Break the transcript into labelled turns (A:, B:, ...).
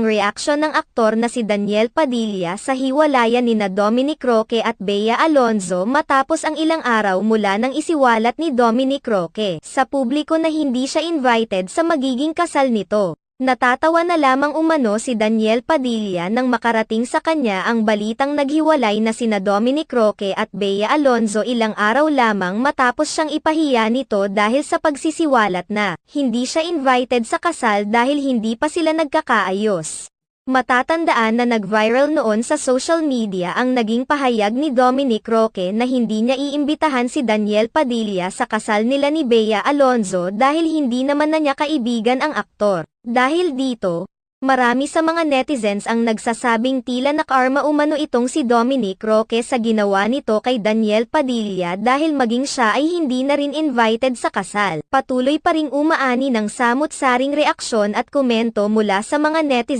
A: ang reaksyon ng aktor na si Daniel Padilla sa hiwalayan nina Dominic Roque at Bea Alonzo matapos ang ilang araw mula nang isiwalat ni Dominic Roque sa publiko na hindi siya invited sa magiging kasal nito. Natatawa na lamang umano si Daniel Padilla nang makarating sa kanya ang balitang naghiwalay na sina Dominic Roque at Bea Alonzo ilang araw lamang matapos siyang ipahiya nito dahil sa pagsisiwalat na hindi siya invited sa kasal dahil hindi pa sila nagkakaayos. Matatandaan na nag-viral noon sa social media ang naging pahayag ni Dominic Roque na hindi niya iimbitahan si Daniel Padilla sa kasal nila ni Bea Alonzo dahil hindi naman na niya kaibigan ang aktor. Dahil dito, marami sa mga netizens ang nagsasabing tila nakarma umano itong si Dominic Roque sa ginawa nito kay Daniel Padilla dahil maging siya ay hindi na rin invited sa kasal. Patuloy pa ring umaani ng samut-saring reaksyon at komento mula sa mga netizens.